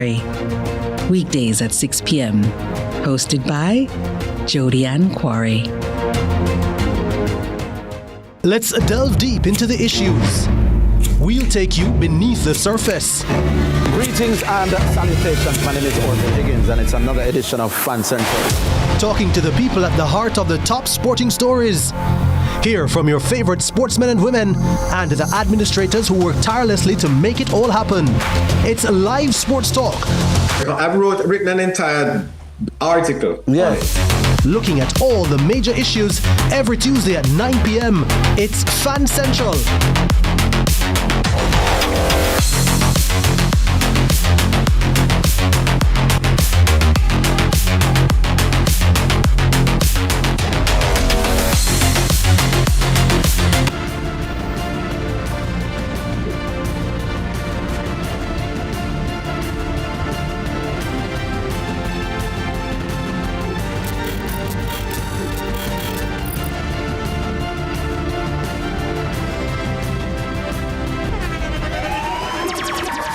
Weekdays at 6 p.m. Hosted by Jodianne Quarry. Let's delve deep into the issues. We'll take you beneath the surface. Greetings and salutations. My name is Orville Higgins and it's another edition of Fan Central. Talking to the people at the heart of the top sporting stories. Hear from your favorite sportsmen and women and the administrators who work tirelessly to make it all happen. It's live sports talk. I've written an entire article. Yes. Looking at all the major issues every Tuesday at 9 p.m. It's Fan Central.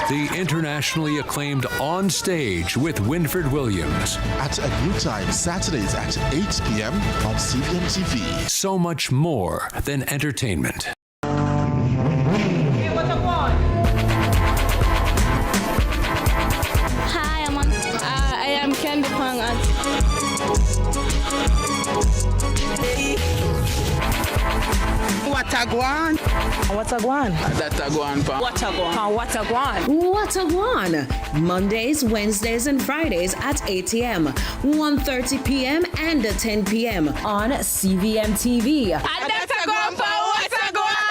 The internationally acclaimed On Stage with Winfred Williams. At a new time, Saturdays at 8 p.m. on CVM TV. So much more than entertainment. Hi, I am Kendi Pangat. Watagwan. Watagwan. Datagwan. Watagwan. Watagwan. Mondays, Wednesdays, and Fridays at 8 a.m., 1:30 p.m., and 10 p.m. on CVM TV. Datagwan pa Watagwan.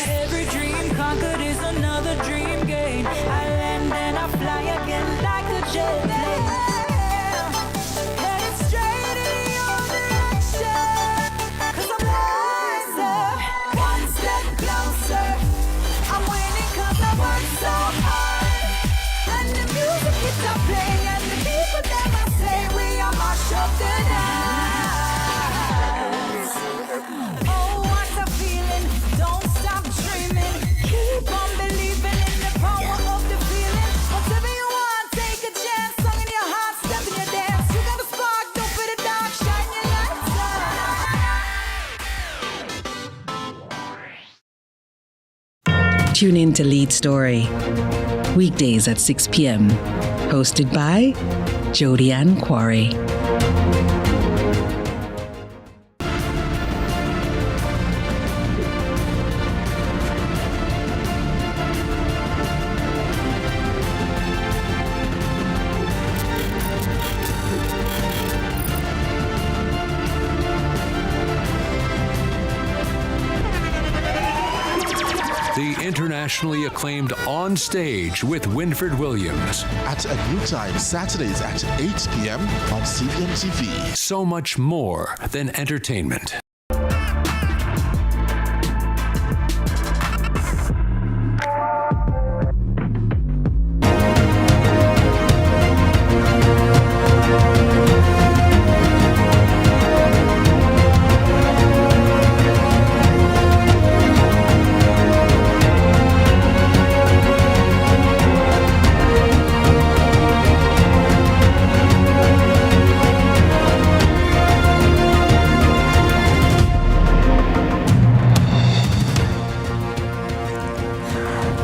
Every dream conquered is another dream game. I land and I fly again like a jet plane. Headed straight in your direction. 'Cause I'm wiser, one step closer. I'm winning 'cause I work so hard. And the music keeps on playing and the people never say we are march up the night. Oh, what a feeling. Don't stop dreaming. Keep on believing in the power of the feeling. Whatever you want, take a chance. Song in your heart, step in your dance. You got a spark, don't be the dark. Shine your lights on. Tune in to Lead Story. Weekdays at 6 p.m. Hosted by Jodianne Quarry. The internationally acclaimed On Stage with Winfred Williams. At a new time, Saturdays at 8 p.m. on CVM TV. So much more than entertainment.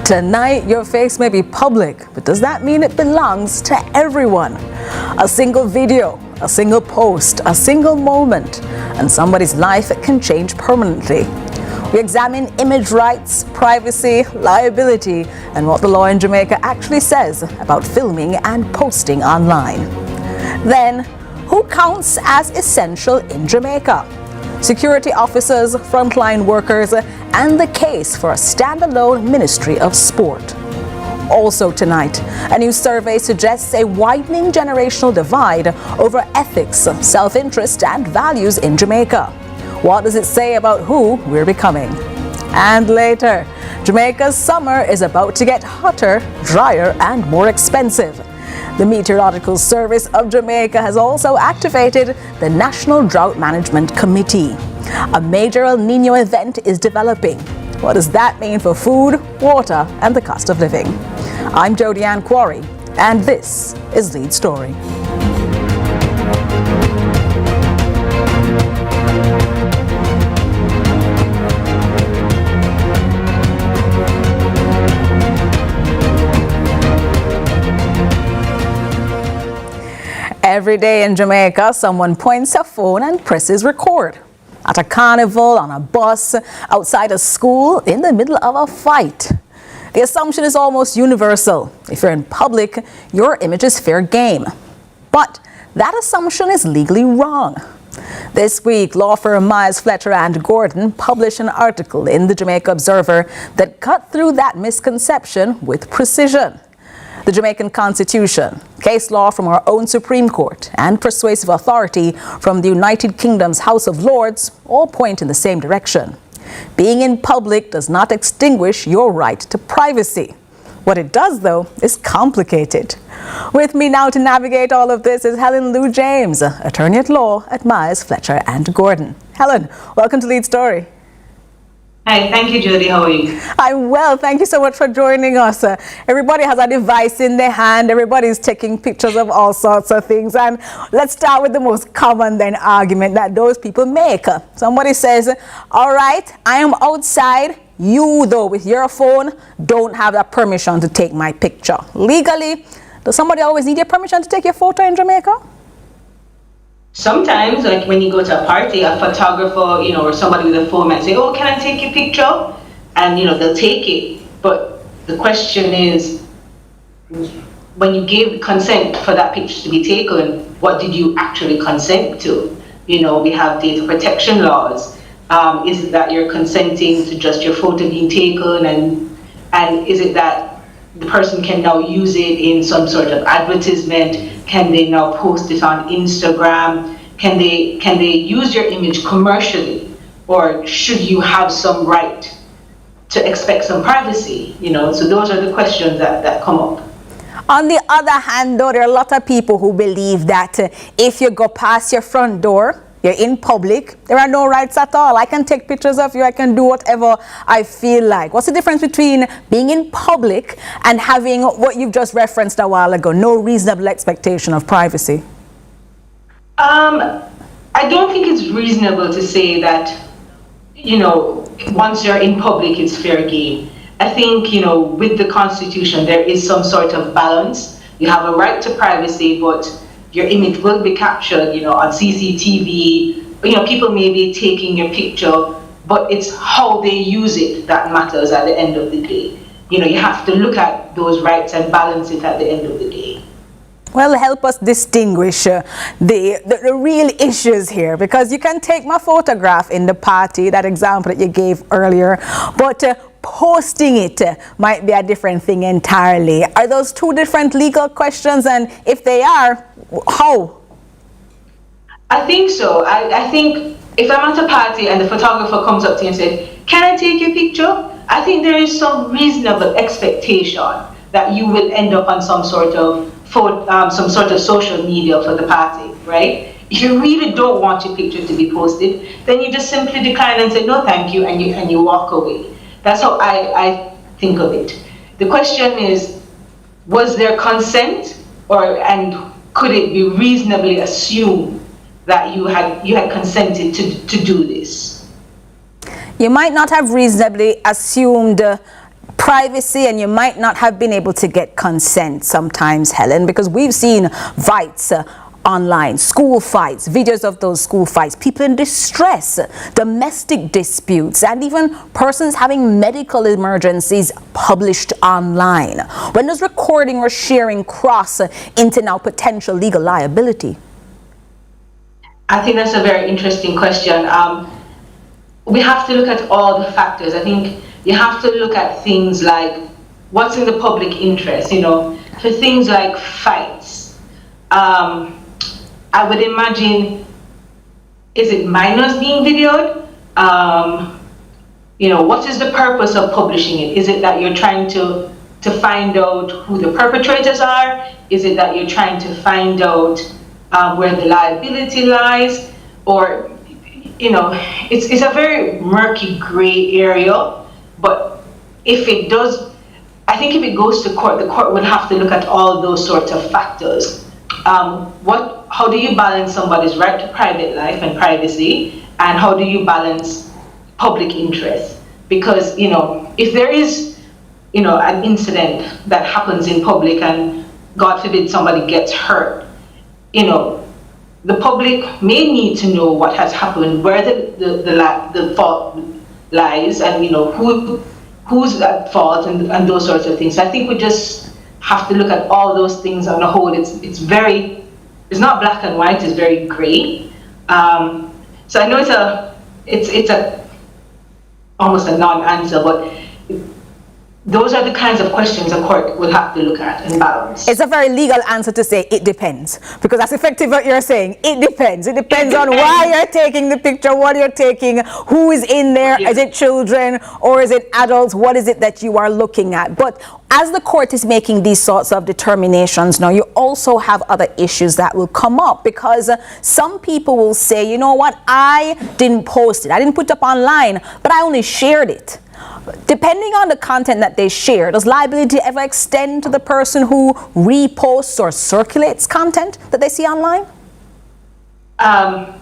Tonight, your face may be public, but does that mean it belongs to everyone? A single video, a single post, a single moment, and somebody's life can change permanently. We examine image rights, privacy, liability, and what the law in Jamaica actually says about filming and posting online. Then, who counts as essential in Jamaica? Security officers, frontline workers, and the case for a standalone Ministry of Sport. Also tonight, a new survey suggests a widening generational divide over ethics, self-interest, and values in Jamaica. What does it say about who we're becoming? And later, Jamaica's summer is about to get hotter, drier, and more expensive. The Meteorological Service of Jamaica has also activated the National Drought Management Committee. A major El Nino event is developing. What does that mean for food, water, and the cost of living? I'm Jodianne Quarry, and this is Lead Story. Every day in Jamaica, someone points a phone and presses record. At a carnival, on a bus, outside a school, in the middle of a fight. The assumption is almost universal. If you're in public, your image is fair game. But that assumption is legally wrong. This week, law firm Myers, Fletcher and Gordon published an article in the Jamaica Observer that cut through that misconception with precision. The Jamaican Constitution, case law from our own Supreme Court, and persuasive authority from the United Kingdom's House of Lords all point in the same direction. Being in public does not extinguish your right to privacy. What it does, though, is complicated. With me now to navigate all of this is Helen Lou James, attorney at law at Myers, Fletcher and Gordon. Helen, welcome to Lead Story. Hi, thank you, Jody. How are you? I'm well. Thank you so much for joining us. Everybody has a device in their hand. Everybody's taking pictures of all sorts of things. And let's start with the most common then argument that those people make. Somebody says, all right, I am outside. You, though, with your phone, don't have that permission to take my picture. Legally, does somebody always need your permission to take your photo in Jamaica? Sometimes, like when you go to a party, a photographer, or somebody with a phone might say, oh, can I take your picture? And, they'll take it. But the question is, when you gave consent for that picture to be taken, what did you actually consent to? We have data protection laws. Is it that you're consenting to just your photo being taken? And is it that the person can now use it in some sort of advertisement? Can they now post it on Instagram? Can they use your image commercially? Or should you have some right to expect some privacy? So those are the questions that come up. On the other hand, though, there are a lot of people who believe that if you go past your front door, you're in public, there are no rights at all. I can take pictures of you, I can do whatever I feel like. What's the difference between being in public and having what you've just referenced a while ago, no reasonable expectation of privacy? I don't think it's reasonable to say that, once you're in public, it's fair game. I think, with the Constitution, there is some sort of balance. You have a right to privacy, but your image will be captured, on CCTV. People may be taking your picture, but it's how they use it that matters at the end of the day. You have to look at those rights and balance it at the end of the day. Well, help us distinguish the real issues here, because you can take my photograph in the party, that example that you gave earlier, but posting it might be a different thing entirely. Are those two different legal questions? And if they are, how? I think so. I think if I'm at a party and the photographer comes up to you and says, can I take your picture? I think there is some reasonable expectation that you will end up on some sort of social media for the party, right? If you really don't want your picture to be posted, then you just simply decline and say, no, thank you, and you walk away. That's how I think of it. The question is, was there consent, and could it be reasonably assumed that you had consented to do this? You might not have reasonably assumed privacy, and you might not have been able to get consent sometimes, Helen, because we've seen fights online, school fights, videos of those school fights, people in distress, domestic disputes, and even persons having medical emergencies published online. When does recording or sharing cross into now potential legal liability? I think that's a very interesting question. We have to look at all the factors. I think you have to look at things like what's in the public interest, for things like fights. I would imagine, is it minors being videoed? What is the purpose of publishing it? Is it that you're trying to find out who the perpetrators are? Is it that you're trying to find out where the liability lies? Or, it's a very murky gray area. But if it does, I think if it goes to court, the court would have to look at all those sorts of factors. How do you balance somebody's right to private life and privacy, and how do you balance public interest? Because, if there is, an incident that happens in public and God forbid somebody gets hurt, the public may need to know what has happened, where the fault lies, and who's at fault, and those sorts of things. I think we just have to look at all those things on the whole. It's not black and white, it's very gray. So I know it's almost a non-answer, but those are the kinds of questions a court will have to look at and balance. It's a very legal answer to say it depends, because that's effective what you're saying. It depends. It depends on why you're taking the picture, what you're taking, who is in there. Is it children or is it adults? What is it that you are looking at? But as the court is making these sorts of determinations now, you also have other issues that will come up, because some people will say, you know what, I didn't post it, I didn't put it up online, but I only shared it. Depending on the content that they share, does liability ever extend to the person who reposts or circulates content that they see online? I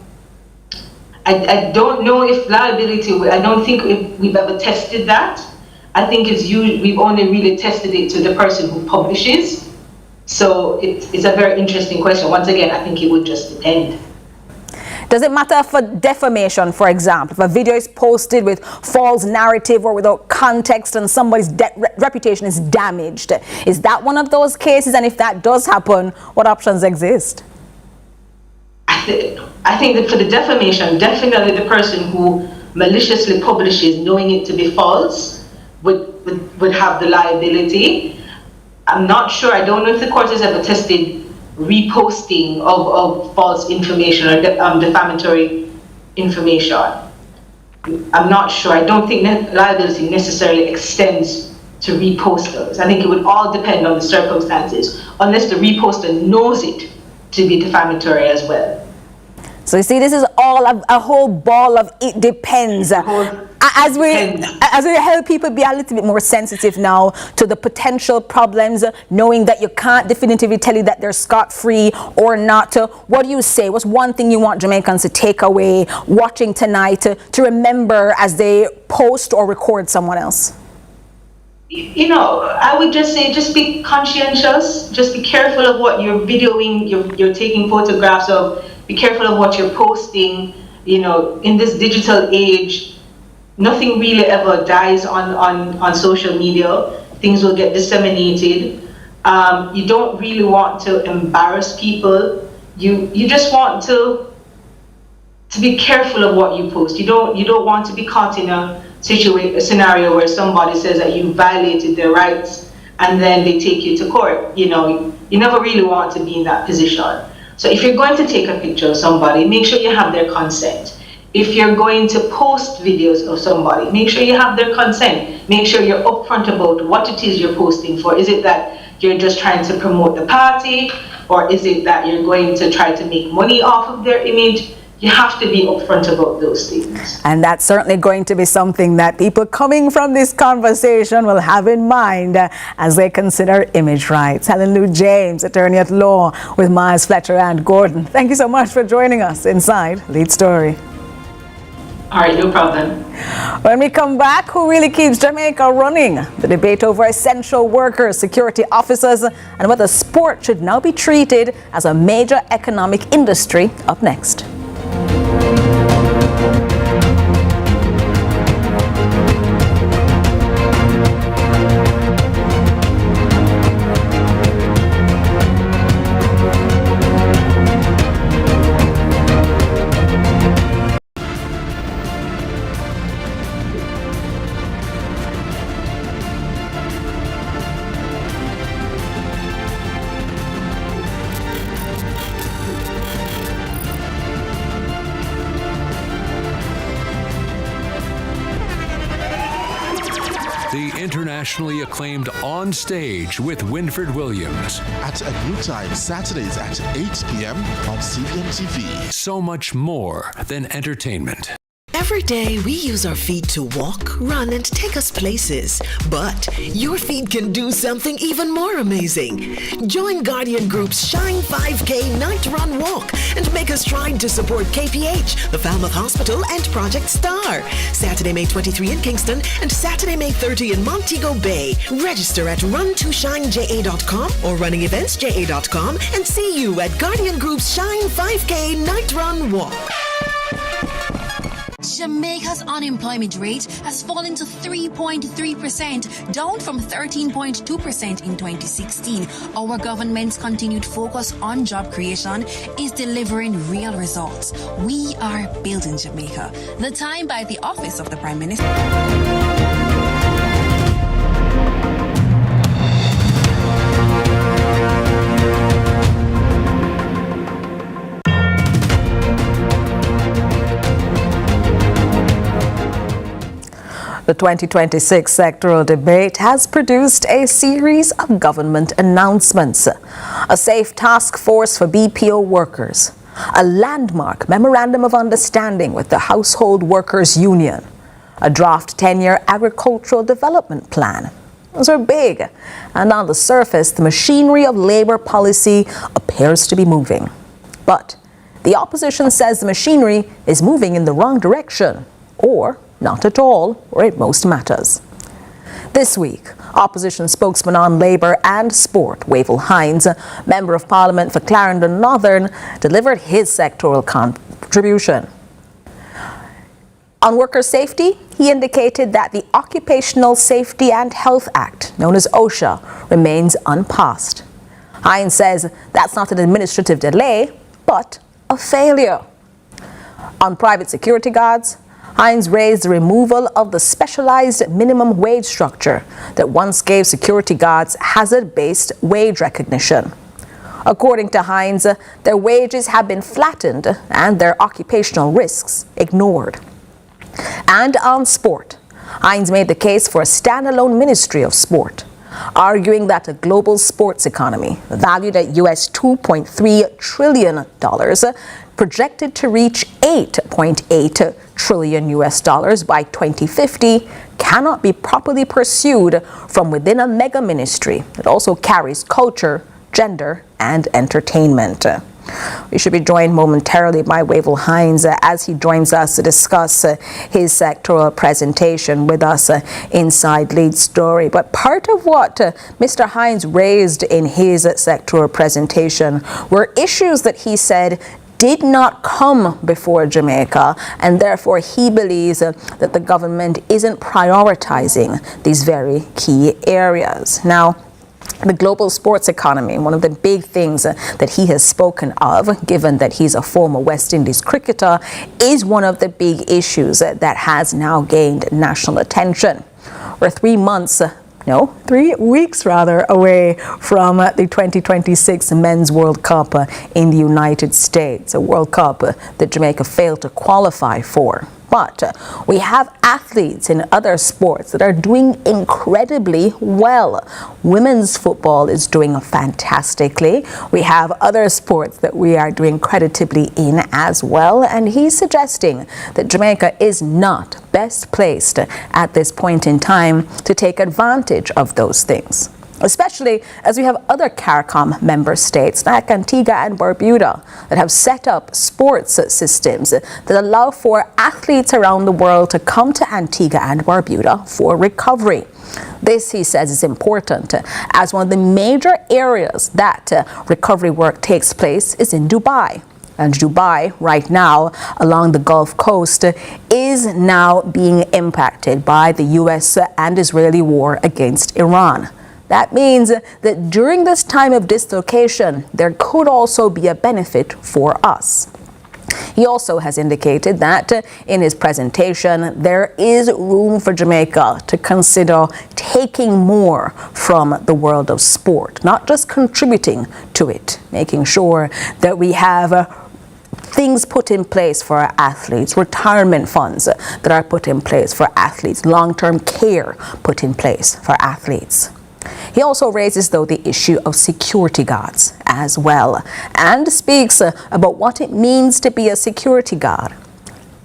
don't know if liability, I don't think we've ever tested that. I think we've only really tested it to the person who publishes. So it's a very interesting question. Once again, I think it would just depend. Does it matter for defamation, for example? If a video is posted with false narrative or without context and somebody's reputation is damaged, is that one of those cases? And if that does happen, what options exist? I think that for the defamation, definitely the person who maliciously publishes knowing it to be false would have the liability. I'm not sure, I don't know if the court has ever tested reposting of false information or defamatory information. I'm not sure. I don't think liability necessarily extends to reposters. I think it would all depend on the circumstances, unless the reposter knows it to be defamatory as well. So you see, this is all a whole ball of it depends. As we help people be a little bit more sensitive now to the potential problems, knowing that you can't definitively tell you that they're scot-free or not. What do you say? What's one thing you want Jamaicans to take away watching tonight to remember as they post or record someone else? I would just say, just be conscientious. Just be careful of what you're videoing, you're taking photographs of. Be careful of what you're posting. In this digital age, nothing really ever dies on social media. Things will get disseminated. You don't really want to embarrass people. You just want to be careful of what you post. You don't want to be caught in a scenario where somebody says that you violated their rights and then they take you to court. You never really want to be in that position. So if you're going to take a picture of somebody, make sure you have their consent. If you're going to post videos of somebody, make sure you have their consent. Make sure you're upfront about what it is you're posting for. Is it that you're just trying to promote the party? Or is it that you're going to try to make money off of their image? You have to be upfront about those things. And that's certainly going to be something that people coming from this conversation will have in mind as they consider image rights. Helen Lou James, attorney at law with Miles Fletcher and Gordon. Thank you so much for joining us inside Lead Story. All right, no problem. When we come back, who really keeps Jamaica running? The debate over essential workers, security officers, and whether sport should now be treated as a major economic industry up next. The internationally acclaimed On Stage with Winfred Williams. At a new time, Saturdays at 8 p.m. on CVM TV. So much more than entertainment. Every day we use our feet to walk, run, and take us places. But your feet can do something even more amazing. Join Guardian Group's Shine 5K Night Run Walk and make a stride to support KPH, the Falmouth Hospital, and Project Star. Saturday, May 23 in Kingston and Saturday, May 30 in Montego Bay. Register at run2shineja.com or runningeventsja.com and see you at Guardian Group's Shine 5K Night Run Walk. Jamaica's unemployment rate has fallen to 3.3%, down from 13.2% in 2016. Our government's continued focus on job creation is delivering real results. We are building Jamaica. The Time by the Office of the Prime Minister. The 2026 sectoral debate has produced a series of government announcements. A safe task force for BPO workers, a landmark memorandum of understanding with the Household Workers Union, a draft 10-year agricultural development plan. Those are big, and on the surface, the machinery of labor policy appears to be moving. But the opposition says the machinery is moving in the wrong direction, or not at all, where it most matters. This week, opposition spokesman on Labour and Sport, Wavell Hines, Member of Parliament for Clarendon Northern, delivered his sectoral contribution. On worker safety, he indicated that the Occupational Safety and Health Act, known as OSHA, remains unpassed. Hines says that's not an administrative delay, but a failure. On private security guards, Hines raised the removal of the specialized minimum wage structure that once gave security guards hazard-based wage recognition. According to Hines, their wages have been flattened and their occupational risks ignored. And on sport, Hines made the case for a standalone Ministry of Sport, arguing that a global sports economy valued at US $2.3 trillion, projected to reach $8.8 trillion by 2050, cannot be properly pursued from within a mega ministry that also carries culture, gender, and entertainment. We should be joined momentarily by Wavell Hines as he joins us to discuss his sectoral presentation with us inside Lead Story. But part of what Mr. Hines raised in his sectoral presentation were issues that he said did not come before Jamaica, and therefore he believes that the government isn't prioritizing these very key areas. Now, the global sports economy, one of the big things that he has spoken of, given that he's a former West Indies cricketer, is one of the big issues that has now gained national attention. We're 3 weeks away from the 2026 Men's World Cup in the United States, a World Cup that Jamaica failed to qualify for. But we have athletes in other sports that are doing incredibly well. Women's football is doing fantastically. We have other sports that we are doing creditably in as well. And he's suggesting that Jamaica is not best placed at this point in time to take advantage of those things, especially as we have other CARICOM member states like Antigua and Barbuda that have set up sports systems that allow for athletes around the world to come to Antigua and Barbuda for recovery. This, he says, is important, as one of the major areas that recovery work takes place is in Dubai. And Dubai, right now, along the Gulf Coast, is now being impacted by the U.S. and Israeli war against Iran. That means that during this time of dislocation, there could also be a benefit for us. He also has indicated that in his presentation, there is room for Jamaica to consider taking more from the world of sport, not just contributing to it, making sure that we have things put in place for our athletes, retirement funds that are put in place for athletes, long-term care put in place for athletes. He also raises, though, the issue of security guards as well, and speaks about what it means to be a security guard.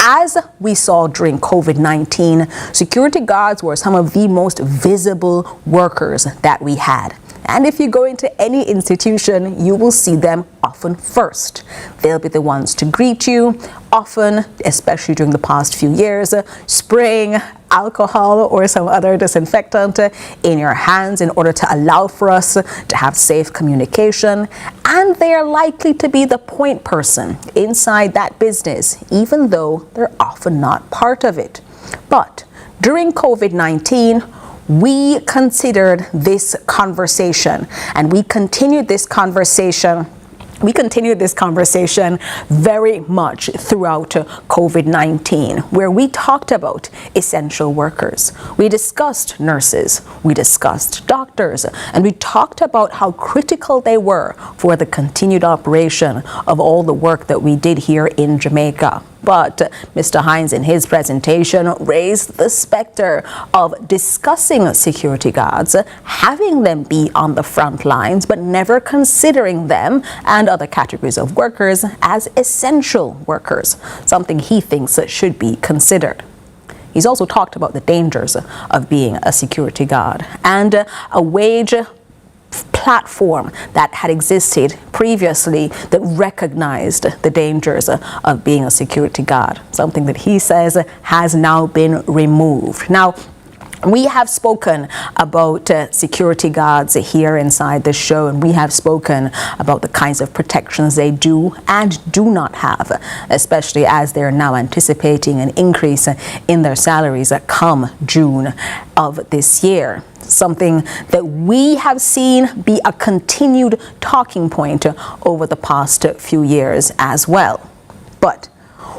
As we saw during COVID-19, security guards were some of the most visible workers that we had. And if you go into any institution, you will see them often first. They'll be the ones to greet you, often, especially during the past few years, spraying alcohol or some other disinfectant in your hands in order to allow for us to have safe communication. And they are likely to be the point person inside that business, even though they're often not part of it. But during COVID-19, we considered this conversation, and we continued this conversation very much throughout COVID-19, where we talked about essential workers. We discussed nurses, we discussed doctors, and we talked about how critical they were for the continued operation of all the work that we did here in Jamaica. But Mr. Hines, in his presentation, raised the specter of discussing security guards, having them be on the front lines, but never considering them and other categories of workers as essential workers, something he thinks should be considered. He's also talked about the dangers of being a security guard and a wage platform that had existed previously that recognized the dangers of being a security guard, something that he says has now been removed. Now, we have spoken about security guards here inside the show, and we have spoken about the kinds of protections they do and do not have, especially as they're now anticipating an increase in their salaries come June of this year. Something that we have seen be a continued talking point over the past few years as well. But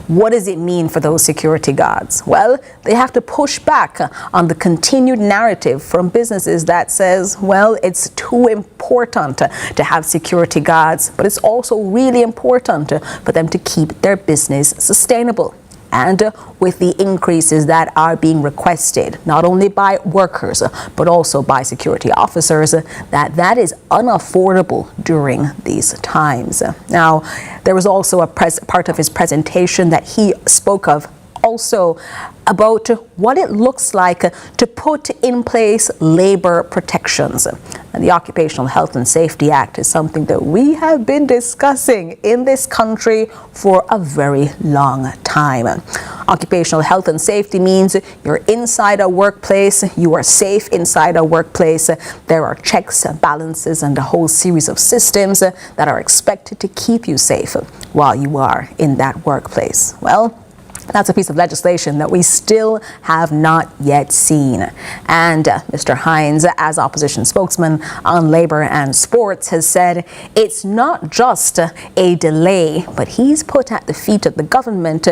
what does it mean for those security guards? Well, they have to push back on the continued narrative from businesses that says, well, it's too important to have security guards, but it's also really important for them to keep their business sustainable. And with the increases that are being requested, not only by workers, but also by security officers, that is unaffordable during these times. Now, there was also a part of his presentation that he spoke of also about what it looks like to put in place labor protections. And the Occupational Health and Safety Act is something that we have been discussing in this country for a very long time. Occupational health and safety means you're inside a workplace, you are safe inside a workplace. There are checks, balances, and a whole series of systems that are expected to keep you safe while you are in that workplace. Well, that's a piece of legislation that we still have not yet seen. And Mr. Hines, as opposition spokesman on labor and sports, has said it's not just a delay, but he's put at the feet of the government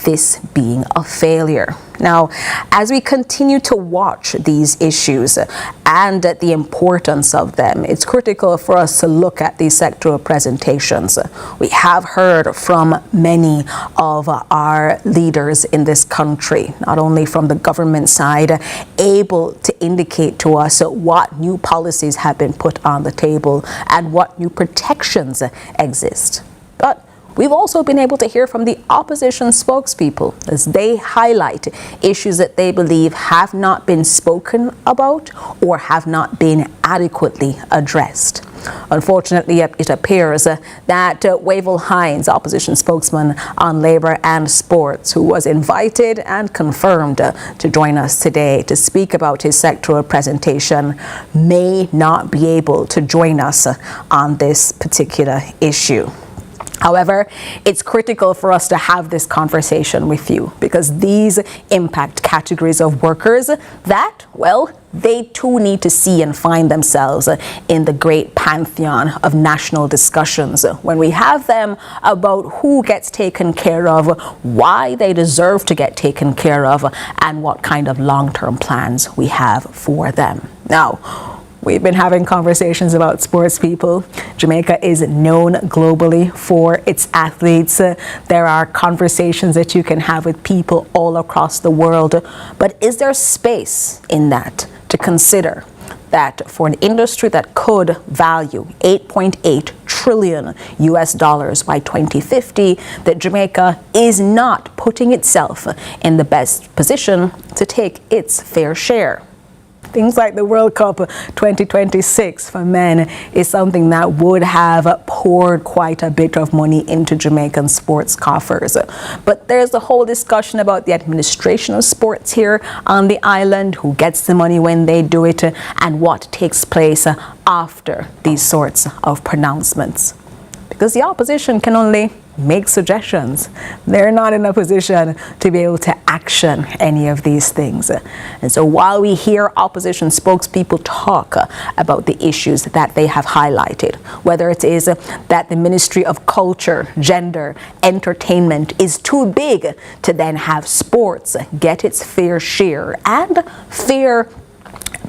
this being a failure. Now, as we continue to watch these issues and the importance of them, it's critical for us to look at these sectoral presentations. We have heard from many of our leaders in this country, not only from the government side, able to indicate to us what new policies have been put on the table and what new protections exist. But we've also been able to hear from the opposition spokespeople as they highlight issues that they believe have not been spoken about or have not been adequately addressed. Unfortunately, it appears that Wavell Hines, opposition spokesman on labor and sports, who was invited and confirmed to join us today to speak about his sectoral presentation, may not be able to join us on this particular issue. However, it's critical for us to have this conversation with you because these impact categories of workers that, well, they too need to see and find themselves in the great pantheon of national discussions when we have them about who gets taken care of, why they deserve to get taken care of, and what kind of long-term plans we have for them. Now, we've been having conversations about sports people. Jamaica is known globally for its athletes. There are conversations that you can have with people all across the world. But is there space in that to consider that for an industry that could value $8.8 trillion by 2050, that Jamaica is not putting itself in the best position to take its fair share. Things like the World Cup 2026 for men is something that would have poured quite a bit of money into Jamaican sports coffers. But there's a whole discussion about the administration of sports here on the island, who gets the money when they do it, and what takes place after these sorts of pronouncements. Because the opposition can only make suggestions. They're not in a position to be able to action any of these things. And so while we hear opposition spokespeople talk about the issues that they have highlighted, whether it is that the Ministry of Culture, Gender, Entertainment is too big to then have sports get its fair share and fair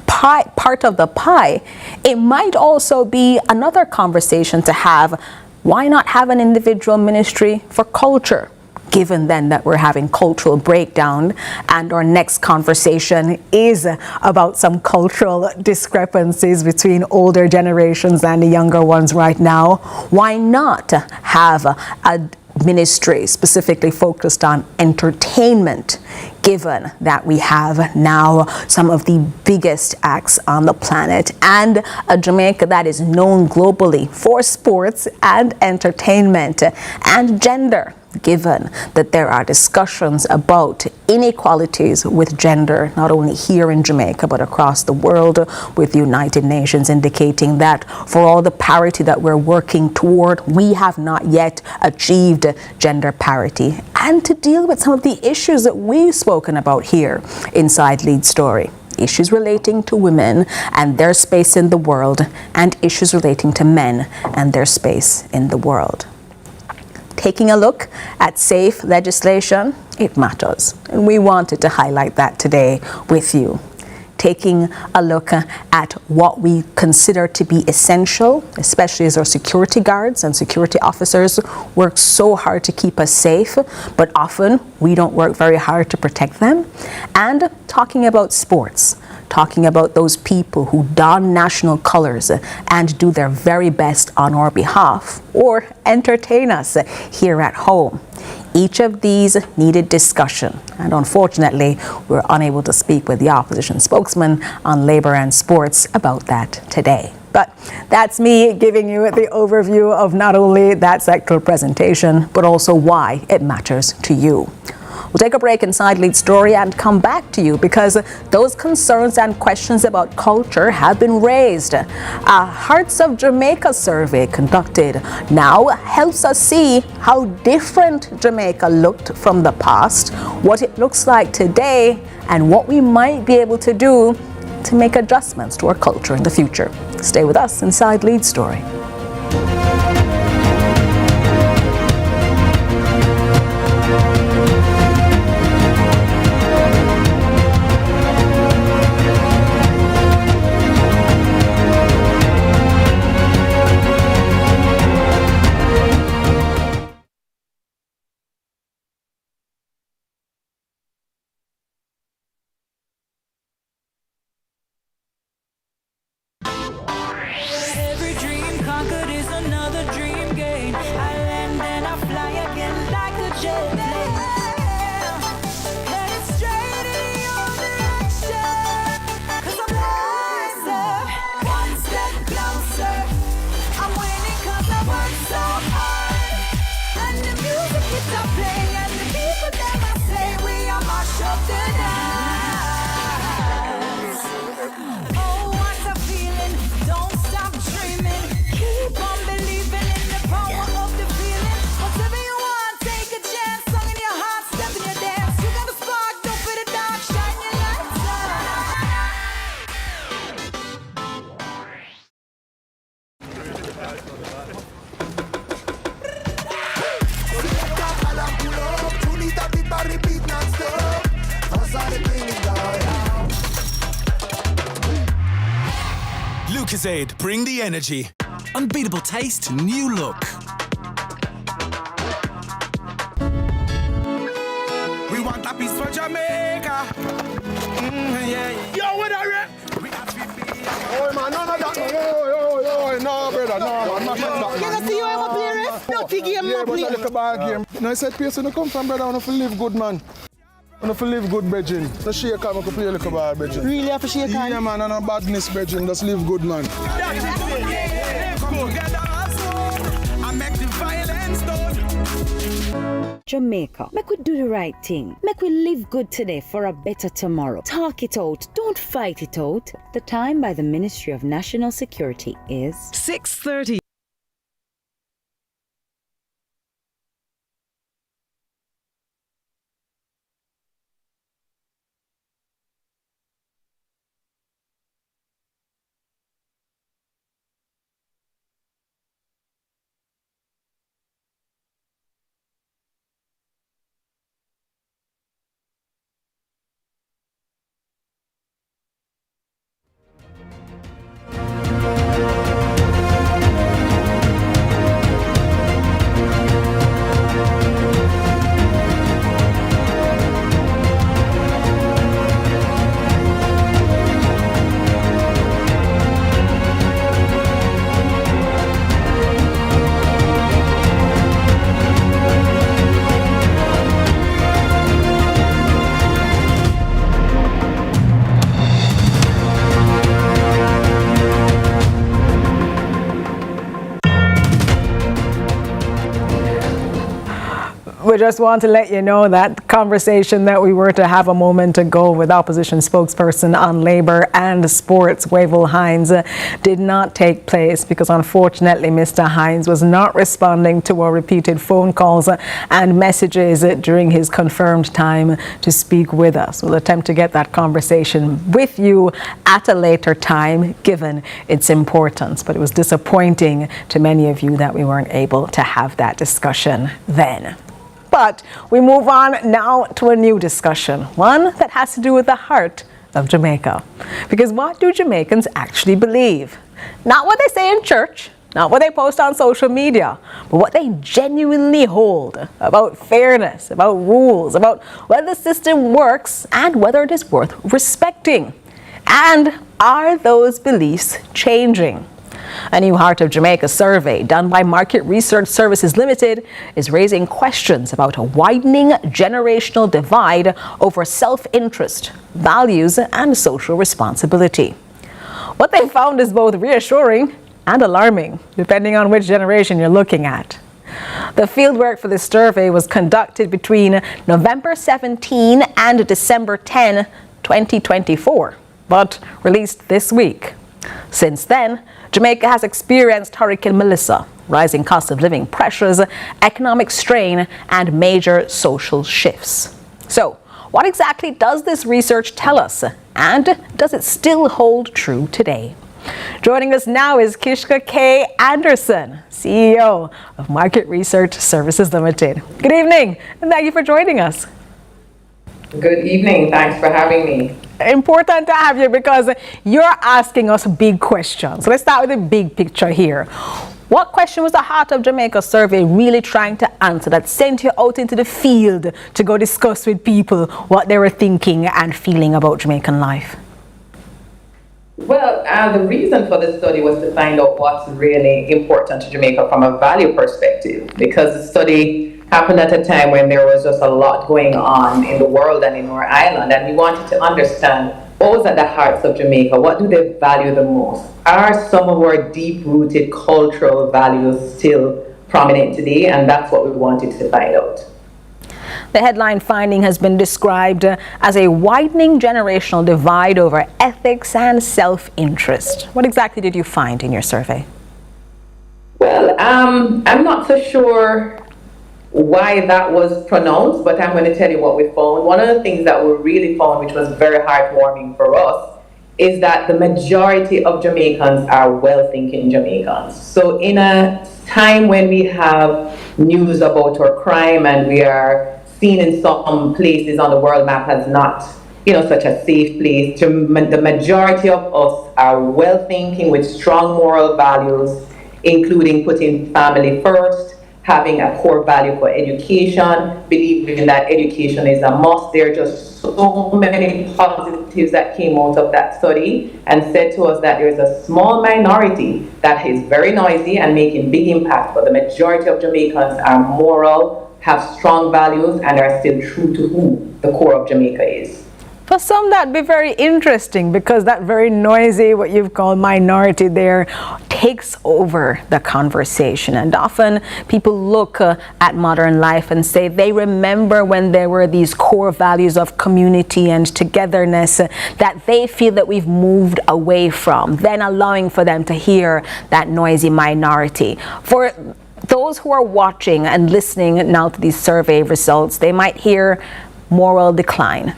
part of the pie, it might also be another conversation to have. Why not have an individual ministry for culture, given then that we're having cultural breakdown and our next conversation is about some cultural discrepancies between older generations and the younger ones right now? Why not have a ministry specifically focused on entertainment, given that we have now some of the biggest acts on the planet and a Jamaica that is known globally for sports and entertainment and gender, given that there are discussions about inequalities with gender, not only here in Jamaica, but across the world, with the United Nations indicating that for all the parity that we're working toward, we have not yet achieved gender parity. And to deal with some of the issues that we've spoken about here inside Lead Story. Issues relating to women and their space in the world, and issues relating to men and their space in the world. Taking a look at safe legislation, it matters. And we wanted to highlight that today with you. Taking a look at what we consider to be essential, especially as our security guards and security officers work so hard to keep us safe, but often we don't work very hard to protect them. And talking about sports, talking about those people who don national colors and do their very best on our behalf or entertain us here at home. Each of these needed discussion, and unfortunately, we're unable to speak with the opposition spokesman on labor and sports about that today. But that's me giving you the overview of not only that sectoral presentation, but also why it matters to you. We'll take a break inside Lead Story and come back to you because those concerns and questions about culture have been raised. A Hearts of Jamaica survey conducted now helps us see how different Jamaica looked from the past, what it looks like today, and what we might be able to do to make adjustments to our culture in the future. Stay with us inside Lead Story. Lucozade, bring the energy. Unbeatable taste, new look. We want a piece for Jamaica. Yeah. Yo, what are you? We have to be Oh man, no, brother, no, man. You see you ever play ref? Dirty game, yeah, play. But I look a bad game. No, I said, place when you come from, brother, I want to live good, man. I want to live good, brethren. No shake hand, I can play a little bad, brethren. Really have to shake hand? Yeah, man, and no badness, brethren. Just live good, man. Jamaica, make we do the right thing. Make we live good today for a better tomorrow. Talk it out, don't fight it out. The time by the Ministry of National Security is 6:30. We just want to let you know that conversation that we were to have a moment ago with opposition spokesperson on Labour and Sports, Wavell Hines, did not take place because unfortunately Mr. Hines was not responding to our repeated phone calls and messages during his confirmed time to speak with us. We'll attempt to get that conversation with you at a later time, given its importance. But it was disappointing to many of you that we weren't able to have that discussion then. But we move on now to a new discussion, one that has to do with the heart of Jamaica. Because what do Jamaicans actually believe? Not what they say in church, not what they post on social media, but what they genuinely hold about fairness, about rules, about whether the system works and whether it is worth respecting. And are those beliefs changing? A new Heart of Jamaica survey done by Market Research Services Limited is raising questions about a widening generational divide over self-interest, values, and social responsibility. What they found is both reassuring and alarming, depending on which generation you're looking at. The fieldwork for this survey was conducted between November 17 and December 10, 2024, but released this week. Since then, Jamaica has experienced Hurricane Melissa, rising cost of living pressures, economic strain, and major social shifts. So, what exactly does this research tell us, and does it still hold true today? Joining us now is Kishka K. Anderson, CEO of Market Research Services Limited. Good evening, and thank you for joining us. Good evening. Thanks for having me. Important to have you because you're asking us big questions. So let's start with the big picture here. What question was the Heart of Jamaica survey really trying to answer that sent you out into the field to go discuss with people what they were thinking and feeling about Jamaican life? Well, the reason for this study was to find out what's really important to Jamaica from a value perspective, because the study happened at a time when there was just a lot going on in the world and in our island, and we wanted to understand what was at the hearts of Jamaica. What do they value the most? Are some of our deep-rooted cultural values still prominent today? And that's what we wanted to find out. The headline finding has been described as a widening generational divide over ethics and self-interest. What exactly did you find in your survey? Well, I'm not so sure why that was pronounced, but I'm going to tell you what we found. One of the things that we really found, which was very heartwarming for us, is that the majority of Jamaicans are well-thinking Jamaicans. So in a time when we have news about our crime and we are seen in some places on the world map as not, such a safe place, the majority of us are well-thinking with strong moral values, including putting family first, having a core value for education, believing that education is a must. There are just so many positives that came out of that study and said to us that there is a small minority that is very noisy and making big impact, but the majority of Jamaicans are moral, have strong values, and are still true to who the core of Jamaica is. For some, that'd be very interesting because that very noisy, what you've called minority there, takes over the conversation. And often people look at modern life and say they remember when there were these core values of community and togetherness that they feel that we've moved away from, then allowing for them to hear that noisy minority. For those who are watching and listening now to these survey results, they might hear moral decline.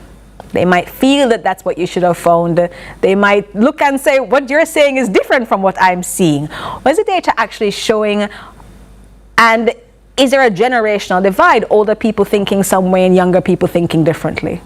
They might feel that that's what you should have found. They might look and say, what you're saying is different from what I'm seeing. What is the data actually showing? And is there a generational divide? Older people thinking some way and younger people thinking differently?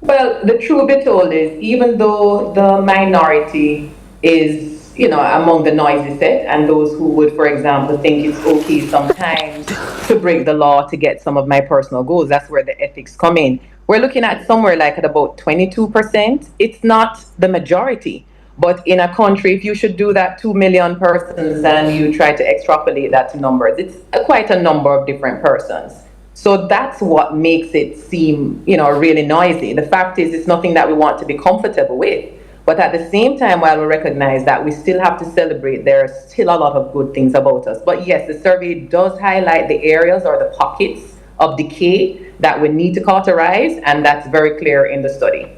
Well, the truth be told is, even though the minority is, among the noisy set, and those who would, for example, think it's okay sometimes to break the law to get some of my personal goals, that's where the ethics come in. We're looking at somewhere like at about 22%. It's not the majority, but in a country, if you should do that 2 million persons and you try to extrapolate that to numbers, it's quite a number of different persons. So that's what makes it seem, really noisy. The fact is, it's nothing that we want to be comfortable with. But at the same time, while we recognize that we still have to celebrate, there are still a lot of good things about us. But yes, the survey does highlight the areas or the pockets of decay that we need to cauterize, and that's very clear in the study.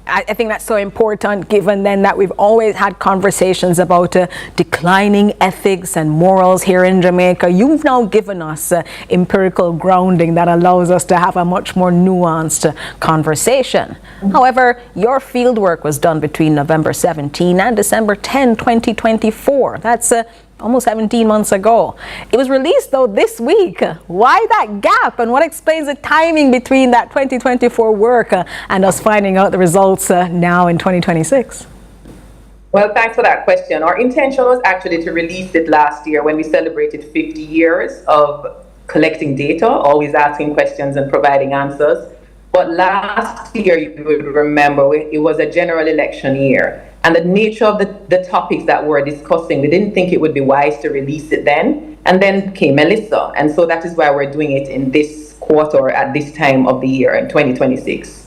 I think that's so important, given then that we've always had conversations about declining ethics and morals here in Jamaica. You've now given us empirical grounding that allows us to have a much more nuanced conversation. However, your fieldwork was done between November 17 and December 10, 2024. That's almost 17 months ago. It was released though this week. Why that gap, and what explains the timing between that 2024 work and us finding out the results now in 2026? Well, thanks for that question. Our intention was actually to release it last year when we celebrated 50 years of collecting data, always asking questions and providing answers. But last year, you would remember, it was a general election year. And the nature of the topics that we're discussing, we didn't think it would be wise to release it then. And then came Melissa. And so that is why we're doing it in this quarter at this time of the year in 2026.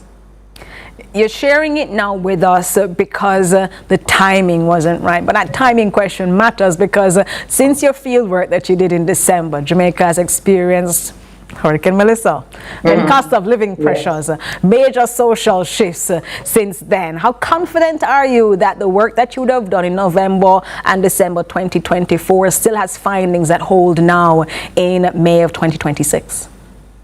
You're sharing it now with us because the timing wasn't right. But that timing question matters because since your fieldwork that you did in December, Jamaica has experienced Hurricane Melissa, and cost of living pressures, major social shifts since then. How confident are you that the work that you would have done in November and December 2024 still has findings that hold now in May of 2026?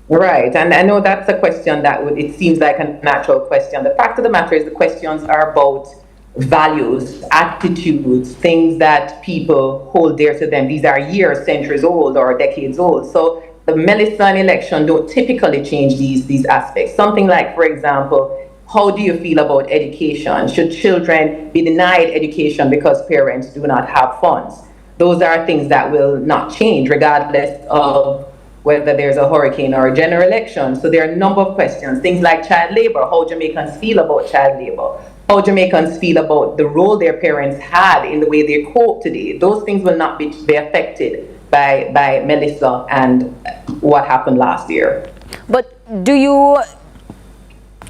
Right, and I know that's a question that it seems like a natural question. The fact of the matter is the questions are about values, attitudes, things that people hold dear to them. These are years, centuries old or decades old. So the Melissa election don't typically change these aspects. Something like, for example, how do you feel about education? Should children be denied education because parents do not have funds? Those are things that will not change regardless of whether there's a hurricane or a general election. So there are a number of questions. Things like child labor, how Jamaicans feel about child labor, how Jamaicans feel about the role their parents had in the way they cope today. Those things will not be affected by Melissa and what happened last year. But do you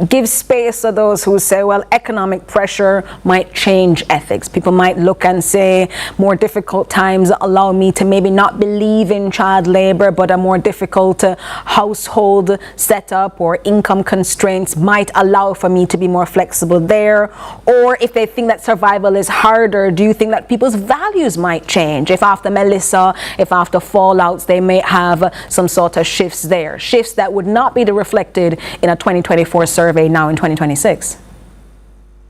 give space to those who say, well, economic pressure might change ethics? People might look and say, more difficult times allow me to maybe not believe in child labor, but a more difficult household setup or income constraints might allow for me to be more flexible there. Or if they think that survival is harder, do you think that people's values might change? If after Melissa, if after fallouts, they may have some sort of shifts there, shifts that would not be reflected in a 2024 survey now in 2026?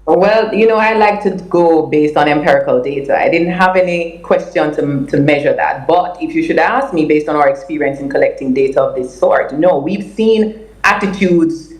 Well, I like to go based on empirical data. I didn't have any question to measure that. But if you should ask me based on our experience in collecting data of this sort, no, we've seen attitudes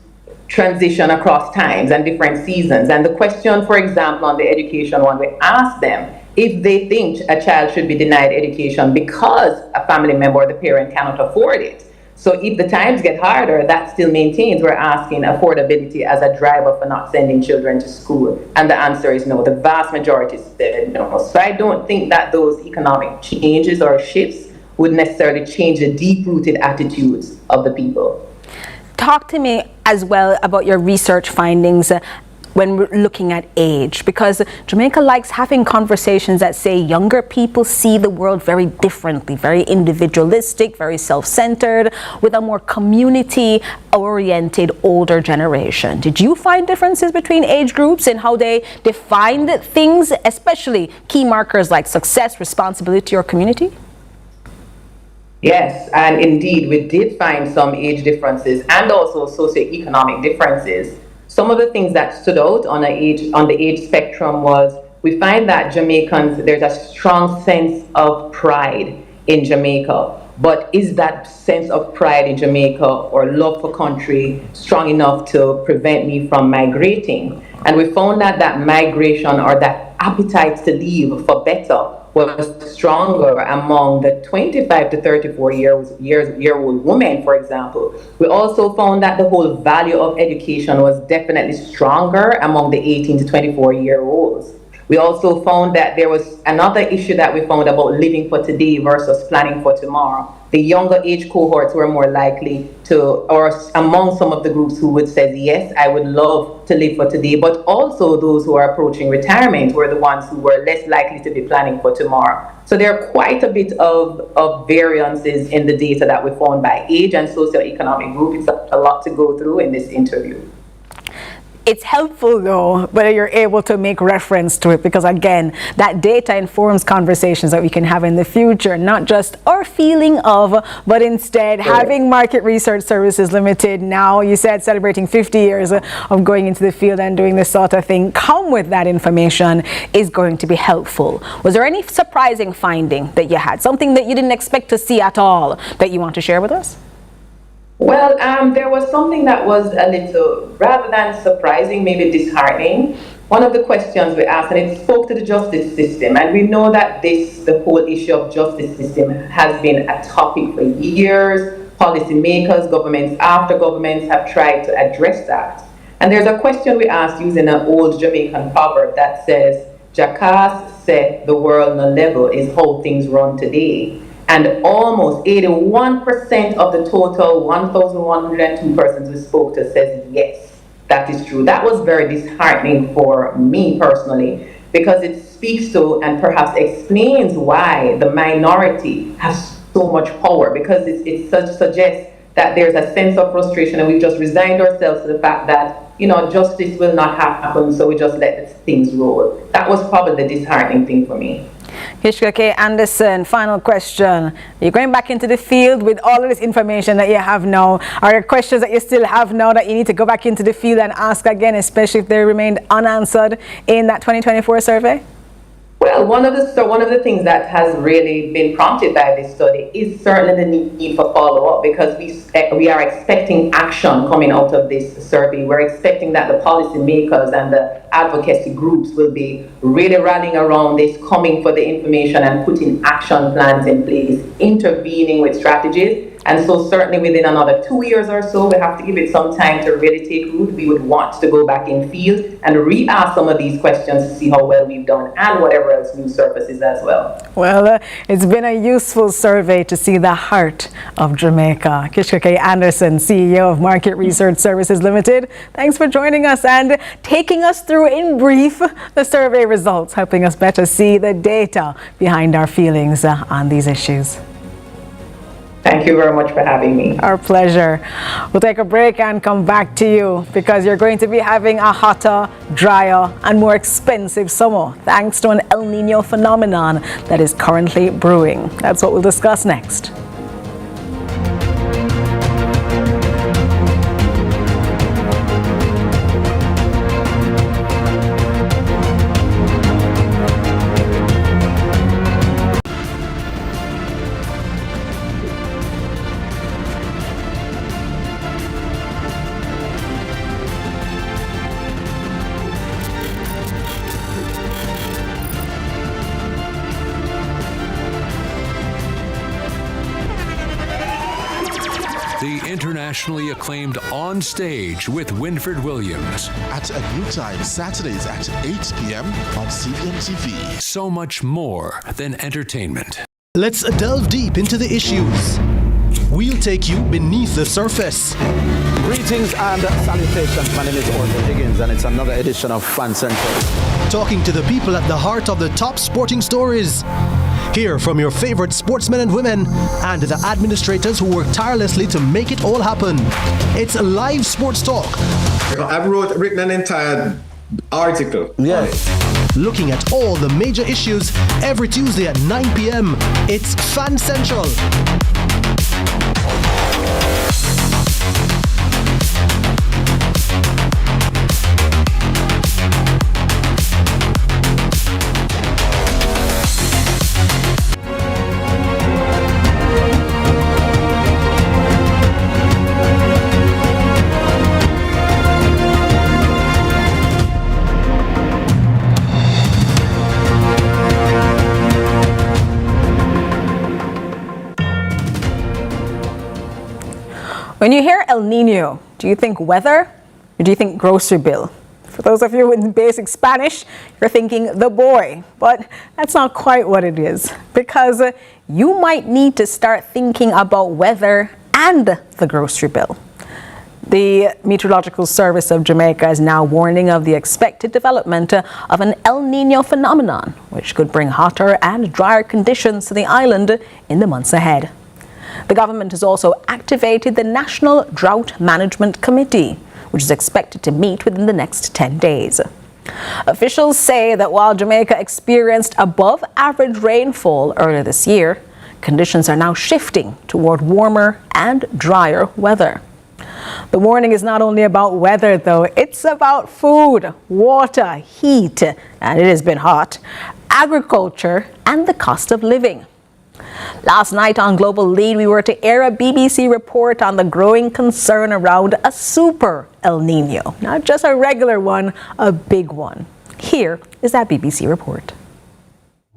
transition across times and different seasons. And the question, for example, on the education one, we asked them if they think a child should be denied education because a family member or the parent cannot afford it. So if the times get harder, that still maintains. We're asking affordability as a driver for not sending children to school. And the answer is no. The vast majority said no. So I don't think that those economic changes or shifts would necessarily change the deep-rooted attitudes of the people. Talk to me as well about your research findings when we're looking at age, because Jamaica likes having conversations that say younger people see the world very differently, very individualistic, very self-centered, with a more community-oriented older generation. Did you find differences between age groups in how they defined things, especially key markers like success, responsibility, or community? Yes, and indeed, we did find some age differences and also socioeconomic differences. Some of the things that stood out on the age spectrum was we find that Jamaicans, there's a strong sense of pride in Jamaica. But is that sense of pride in Jamaica or love for country strong enough to prevent me from migrating? And we found that that migration or that appetite to leave for better was stronger among the 25 to 34-year-old women, for example. We also found that the whole value of education was definitely stronger among the 18 to 24-year-olds. We also found that there was another issue that we found about living for today versus planning for tomorrow. The younger age cohorts were more likely to, or among some of the groups who would say, yes, I would love to live for today, but also those who are approaching retirement were the ones who were less likely to be planning for tomorrow. So there are quite a bit of variances in the data that we found by age and socioeconomic group. It's a lot to go through in this interview. It's helpful though, whether you're able to make reference to it, because again, that data informs conversations that we can have in the future, not just our feeling of, but instead having Market Research Services Limited now, you said celebrating 50 years of going into the field and doing this sort of thing, come with that information is going to be helpful. Was there any surprising finding that you had, something that you didn't expect to see at all that you want to share with us? Well, there was something that was a little, rather than surprising, maybe disheartening. One of the questions we asked, and it spoke to the justice system, and we know that the whole issue of justice system has been a topic for years. Policymakers, governments after governments have tried to address that. And there's a question we asked using an old Jamaican proverb that says, "Jackass said the world no level is how things run today." And almost 81% of the total 1,102 persons we spoke to says yes, that is true. That was very disheartening for me personally, because it speaks to and perhaps explains why the minority has so much power, because it suggests that there's a sense of frustration and we've just resigned ourselves to the fact that, you know, justice will not happen, so we just let things roll. That was probably the disheartening thing for me. Kishka K. Anderson, final question. You're going back into the field with all of this information that you have now. Are there questions that you still have now that you need to go back into the field and ask again, especially if they remained unanswered in that 2024 survey? Well, one of the things that has really been prompted by this study is certainly the need for follow-up, because we are expecting action coming out of this survey. We're expecting that the policymakers and the advocacy groups will be really rallying around this, coming for the information and putting action plans in place, intervening with strategies. And so certainly within another 2 years or so, we have to give it some time to really take root. We would want to go back in field and re-ask some of these questions to see how well we've done and whatever else new surfaces as well. Well, it's been a useful survey to see the heart of Jamaica. Kishka K. Anderson, CEO of Market Research Services Limited, thanks for joining us and taking us through in brief the survey results, helping us better see the data behind our feelings on these issues. Thank you very much for having me. Our pleasure. We'll take a break and come back to you, because you're going to be having a hotter, drier, and more expensive summer thanks to an El Nino phenomenon that is currently brewing. That's what we'll discuss next. the internationally acclaimed On Stage with Winford Williams. At a new time, Saturdays at 8 p.m. on CVM TV. So much more than entertainment. Let's delve deep into the issues. We'll take you beneath the surface. Greetings and salutations. My name is Orville Higgins, and it's another edition of Fan Central. Talking to the people at the heart of the top sporting stories. Hear from your favorite sportsmen and women and the administrators who work tirelessly to make it all happen. It's live sports talk. I've written an entire article. Yeah. Looking at all the major issues every Tuesday at 9 p.m. It's Fan Central. When you hear El Nino, do you think weather or do you think grocery bill? For those of you in basic Spanish, you're thinking the boy, but that's not quite what it is, because you might need to start thinking about weather and the grocery bill. The Meteorological Service of Jamaica is now warning of the expected development of an El Nino phenomenon, which could bring hotter and drier conditions to the island in the months ahead. The government has also activated the National Drought Management Committee, which is expected to meet within the next 10 days. Officials say that while Jamaica experienced above average rainfall earlier this year, conditions are now shifting toward warmer and drier weather. The warning is not only about weather, though, it's about food, water, heat, and it has been hot, agriculture, and the cost of living. Last night on Global Lead, we were to air a BBC report on the growing concern around a super El Nino. Not just a regular one, a big one. Here is that BBC report.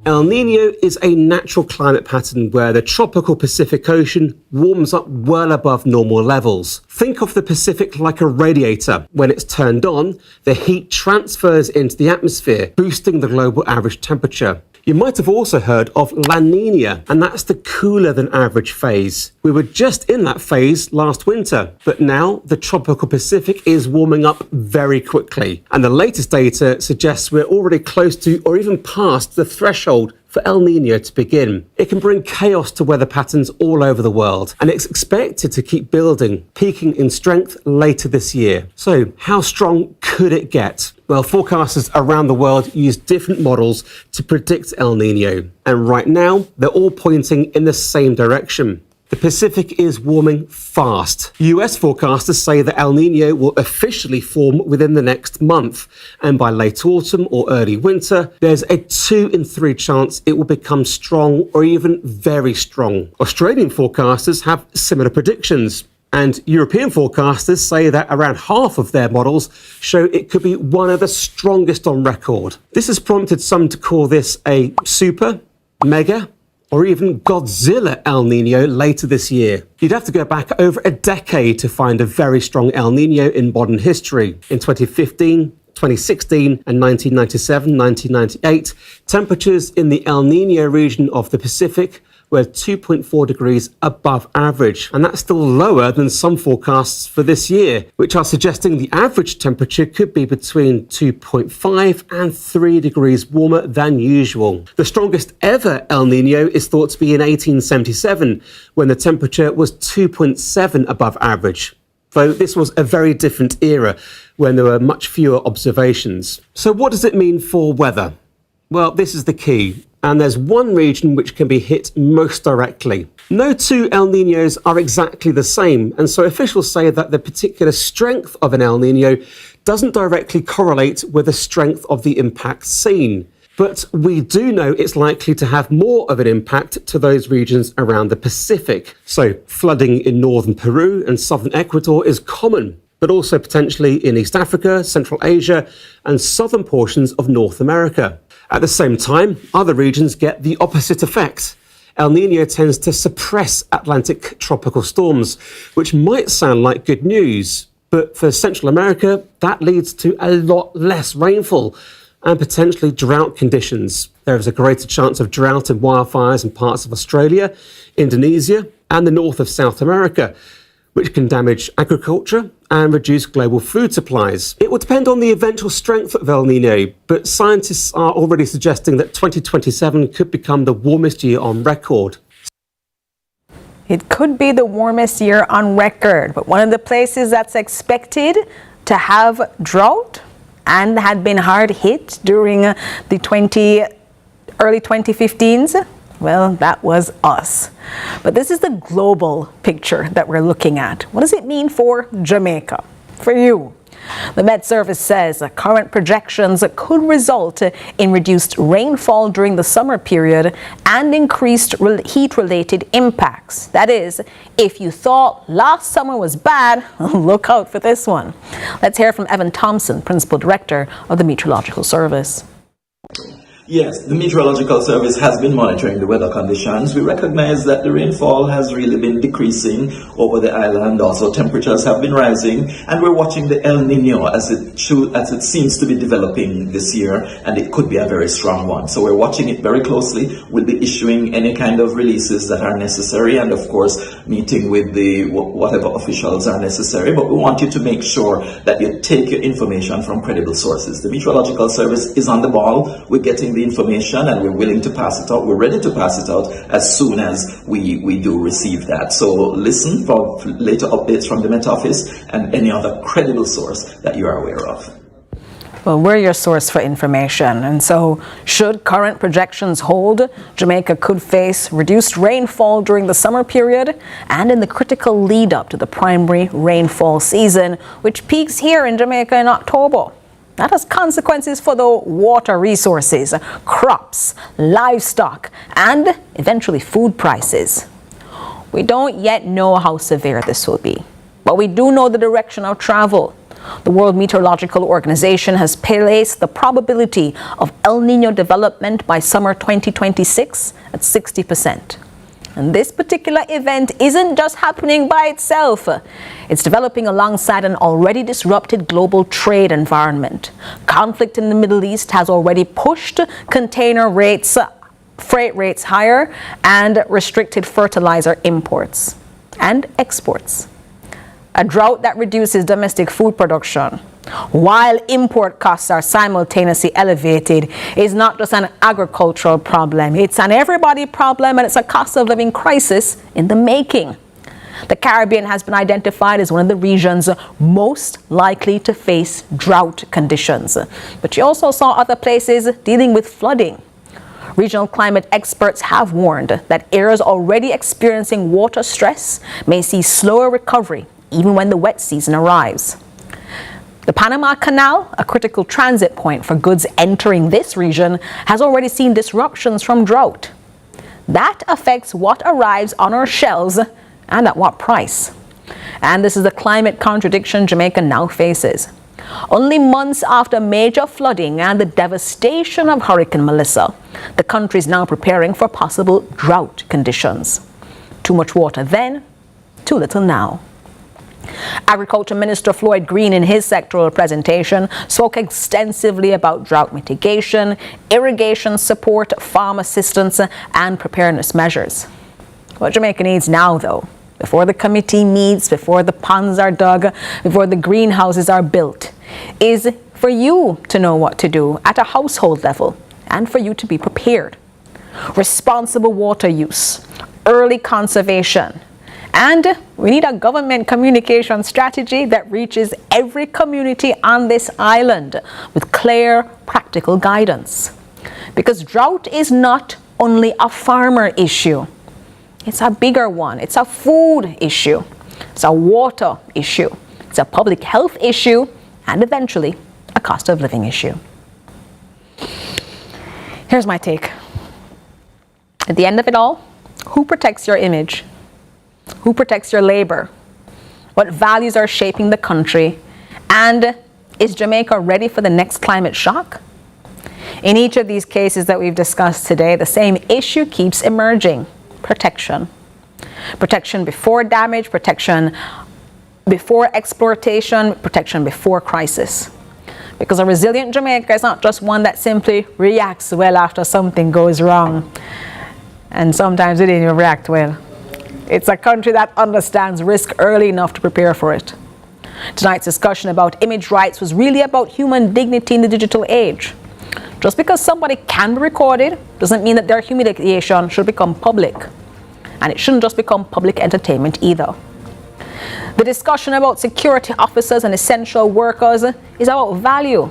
El Nino is a natural climate pattern where the tropical Pacific Ocean warms up well above normal levels. Think of the Pacific like a radiator. When it's turned on, the heat transfers into the atmosphere, boosting the global average temperature. You might have also heard of La Nina, and that's the cooler than average phase. We were just in that phase last winter, but now the tropical Pacific is warming up very quickly. And the latest data suggests we're already close to or even past the threshold for El Nino to begin. It can bring chaos to weather patterns all over the world, and it's expected to keep building, peaking in strength later this year. So how strong could it get? Well, forecasters around the world use different models to predict El Nino, and right now they're all pointing in the same direction. The Pacific is warming fast. US forecasters say that El Nino will officially form within the next month, and by late autumn or early winter, there's a 2 in 3 chance it will become strong or even very strong. Australian forecasters have similar predictions. And European forecasters say that around half of their models show it could be one of the strongest on record. This has prompted some to call this a super, mega, or even Godzilla El Nino later this year. You'd have to go back over a decade to find a very strong El Nino in modern history. In 2015, 2016 and 1997, 1998, temperatures in the El Nino region of the Pacific were 2.4 degrees above average, and that's still lower than some forecasts for this year, which are suggesting the average temperature could be between 2.5 and 3 degrees warmer than usual. The strongest ever El Nino is thought to be in 1877, when the temperature was 2.7 above average. Though this was a very different era, when there were much fewer observations. So what does it mean for weather? Well, this is the key. And there's one region which can be hit most directly. No two El Ninos are exactly the same, and so officials say that the particular strength of an El Nino doesn't directly correlate with the strength of the impact seen. But we do know it's likely to have more of an impact to those regions around the Pacific. So flooding in northern Peru and southern Ecuador is common, but also potentially in East Africa, Central Asia, and southern portions of North America. At the same time, other regions get the opposite effect. El Nino tends to suppress Atlantic tropical storms, which might sound like good news, but for Central America, that leads to a lot less rainfall and potentially drought conditions. There is a greater chance of drought and wildfires in parts of Australia, Indonesia, and the north of South America, which can damage agriculture and reduce global food supplies. It will depend on the eventual strength of El Nino, but scientists are already suggesting that 2027 could become the warmest year on record. It could be the warmest year on record, but one of the places that's expected to have drought and had been hard hit during the early 2015s, well, that was us. But this is the global picture that we're looking at. What does it mean for Jamaica, for you? The Met Service says current projections could result in reduced rainfall during the summer period and increased heat-related impacts. That is, if you thought last summer was bad, look out for this one. Let's hear from Evan Thompson, Principal Director of the Meteorological Service. Yes, the Meteorological Service has been monitoring the weather conditions. We recognize that the rainfall has really been decreasing over the island. Also, temperatures have been rising, and we're watching the El Nino as it seems to be developing this year, and it could be a very strong one. So we're watching it very closely. We'll be issuing any kind of releases that are necessary, and of course, meeting with the whatever officials are necessary. But we want you to make sure that you take your information from credible sources. The Meteorological Service is on the ball. We're getting the information and we're willing to pass it out. We're ready to pass it out as soon as we do receive that. So listen for later updates from the Met Office and any other credible source that you are aware of. Well, we're your source for information, and so should current projections hold, Jamaica could face reduced rainfall during the summer period and in the critical lead up to the primary rainfall season, which peaks here in Jamaica in October. That has consequences for the water resources, crops, livestock, and eventually food prices. We don't yet know how severe this will be, but we do know the direction of travel. The World Meteorological Organization has placed the probability of El Nino development by summer 2026 at 60%. And this particular event isn't just happening by itself. It's developing alongside an already disrupted global trade environment. Conflict in the Middle East has already pushed container rates, freight rates higher, and restricted fertilizer imports and exports. A drought that reduces domestic food production, while import costs are simultaneously elevated, is not just an agricultural problem. It's an everybody problem, and it's a cost of living crisis in the making. The Caribbean has been identified as one of the regions most likely to face drought conditions. But you also saw other places dealing with flooding. Regional climate experts have warned that areas already experiencing water stress may see slower recovery even when the wet season arrives. The Panama Canal, a critical transit point for goods entering this region, has already seen disruptions from drought. That affects what arrives on our shelves and at what price. And this is the climate contradiction Jamaica now faces. Only months after major flooding and the devastation of Hurricane Melissa, the country is now preparing for possible drought conditions. Too much water then, too little now. Agriculture Minister Floyd Green, in his sectoral presentation, spoke extensively about drought mitigation, irrigation support, farm assistance, and preparedness measures. What Jamaica needs now, though, before the committee meets, before the ponds are dug, before the greenhouses are built, is for you to know what to do at a household level and for you to be prepared. Responsible water use, early conservation, and we need a government communication strategy that reaches every community on this island with clear, practical guidance. Because drought is not only a farmer issue. It's a bigger one. It's a food issue. It's a water issue. It's a public health issue, and eventually a cost of living issue. Here's my take. At the end of it all, who protects your image? Who protects your labor? What values are shaping the country? And is Jamaica ready for the next climate shock? In each of these cases that we've discussed today, the same issue keeps emerging. protection. Protection before damage, protection before exploitation, protection before crisis. Because a resilient Jamaica is not just one that simply reacts well after something goes wrong. And sometimes it didn't even react well. It's a country that understands risk early enough to prepare for it. Tonight's discussion about image rights was really about human dignity in the digital age. Just because somebody can be recorded doesn't mean that their humiliation should become public. And it shouldn't just become public entertainment either. The discussion about security officers and essential workers is about value.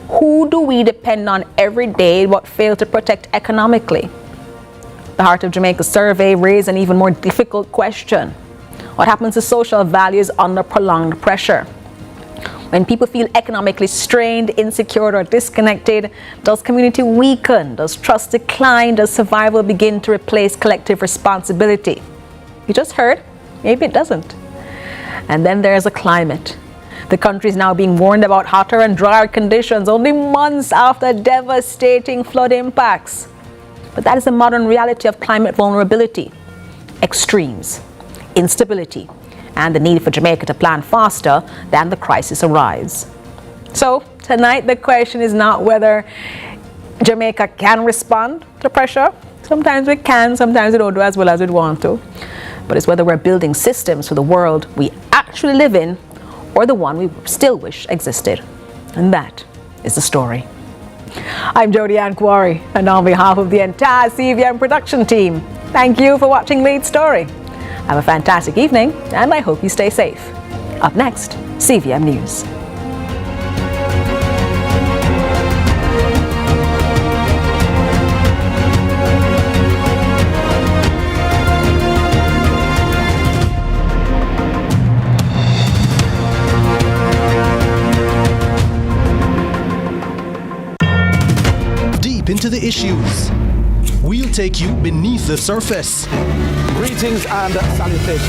Who do we depend on every day but fail to protect economically? The Heart of Jamaica survey raised an even more difficult question. What happens to social values under prolonged pressure? When people feel economically strained, insecure, or disconnected, does community weaken? Does trust decline? Does survival begin to replace collective responsibility? You just heard. Maybe it doesn't. And then there's the climate. The country is now being warned about hotter and drier conditions only months after devastating flood impacts. But that is the modern reality of climate vulnerability, extremes, instability, and the need for Jamaica to plan faster than the crisis arrives. So tonight the question is not whether Jamaica can respond to pressure. Sometimes we can, sometimes we don't do as well as we'd want to. But it's whether we're building systems for the world we actually live in or the one we still wish existed. And that is the story. I'm Jodie Quarry, and on behalf of the entire CVM production team, thank you for watching Lead Story. Have a fantastic evening, and I hope you stay safe. Up next, CVM News. Into the issues. We'll take you beneath the surface. Greetings and salutations.